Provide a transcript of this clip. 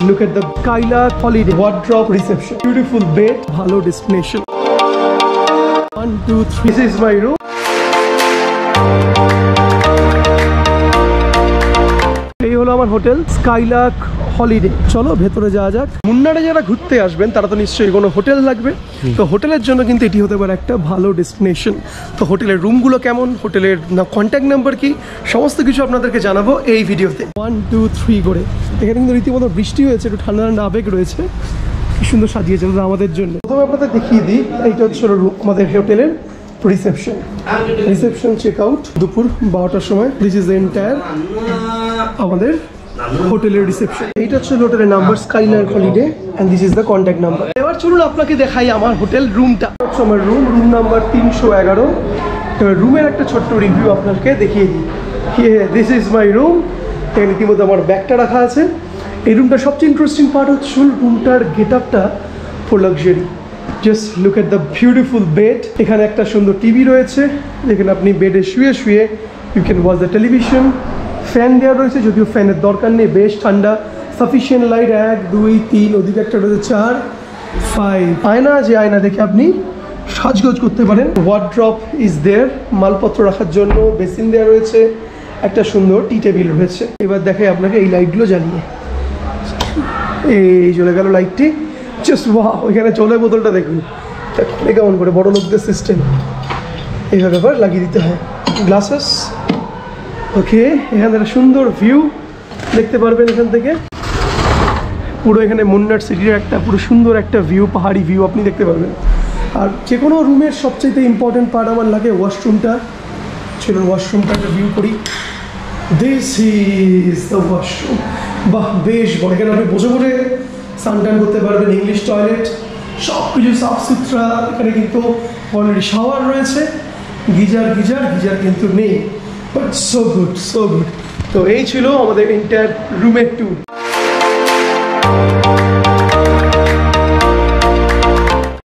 Look at the Skylark Holiday wardrobe reception. Beautiful bed, bhalo destination. 1, 2, 3. This is my room. এই হলো আমার hotel Skylark holiday. চলো ভেতরে যাওয়া যাক। মুন্নারে যারা ঘুরতে আসবেন তারা তো নিশ্চয়ই কোনো হোটেল লাগবে, তো হোটেলের জন্য কিন্তু এটি হতে পারে একটা ভালো ডেস্টিনেশন। তো হোটেলের রুমগুলো কেমন, হোটেলের কন্ট্যাক্ট নাম্বার কি, সমস্ত কিছু আপনাদেরকে জানাবো এই ভিডিওতে। 1, 2, 3 করে এখানে কিন্তু রীতিমতো বৃষ্টি হয়েছে, একটু ঠান্ডা ঠান্ডা আবেগ রয়েছে, কি সুন্দর সাজিয়েছে আমাদের জন্য। প্রথমে আপনাদের দেখিয়ে দিই, এইটা হচ্ছে আমাদের হোটেলের রিসেপশন চেক আউট দুপুর 12টার সময়। দিস ইজ এন্টায়ার আমাদের হোটেলের রিসেপশন। এইটা হচ্ছে হোটেলের number Skylark Holiday and this is the contact number. এবার চলুন আপনাকে দেখাই আমার হোটেল রুমটা। হচ্ছে আমার রুম নাম্বার 311। এবার রুমের একটা ছোট্ট রিভিউ আপনাকে দেখিয়ে দিই। This is my room. এখানে ইতিমধ্যে আমার ব্যাগটা রাখা আছে। এই রুমটার সবচেয়ে ইন্টারেস্টিং পার্ট হচ্ছে রুমটার গেট আপটা for luxury. Just look at the beautiful bed. এখানে একটা সুন্দর টিভি রয়েছে যেখানে আপনি বেডে শুয়ে শুয়ে you can watch the television. Fan দেওয়া রয়েছে, যদিও ফ্যানের দরকার নেই, বেশ ঠান্ডা। সাফিসিয়েন্ট লাইট 1, 2, 3, ওদিকে একটা রয়েছে 4, 5। আয়না, যে আয়না দেখে আপনি সাজগোজ করতে পারেন। ওয়ার্ড্রপ ইজ দেয়ার, মালপত্র রাখার জন্য বেসিন দেওয়া রয়েছে, একটা সুন্দর টি টেবিল রয়েছে। এবার দেখাই আপনাকে এই লাইটগুলো জ্বালিয়ে। এই চলে গেল লাইটটি। জাস্ট ওয়াও, ওইখানে জলের বোতলটা দেখুন কেমন করে, বড় লোকদের সিস্টেম। এইভাবে ব্যাপার লাগিয়ে দিতে হয়। গ্লাসেস, ওকে। এখানে একটা সুন্দর ভিউ দেখতে পারবেন এখান থেকে। পুরো এখানে মুন্নার সিটির একটা পুরো সুন্দর একটা ভিউ, পাহাড়ি ভিউ আপনি দেখতে পারবেন। আর যে কোনো রুমের সবচেয়ে ইম্পর্টেন্ট পার্ট আমার লাগে ওয়াশরুমটা। চলুন ওয়াশরুমটা একটা ভিউ করি। This is the washroom. বাহ, বেশ বড়। এখানে আপনি বসে বসে স্নান টান করতে পারবেন। ইংলিশ টয়লেট, সব কিছু সাফ সুতরা। এখানে কিন্তু অলরেডি শাওয়ার রয়েছে। গিজার কিন্তু নেই, বাট সো গুড। তো এই ছিল আমাদের এন্টায়ার রুমের ট্যুর।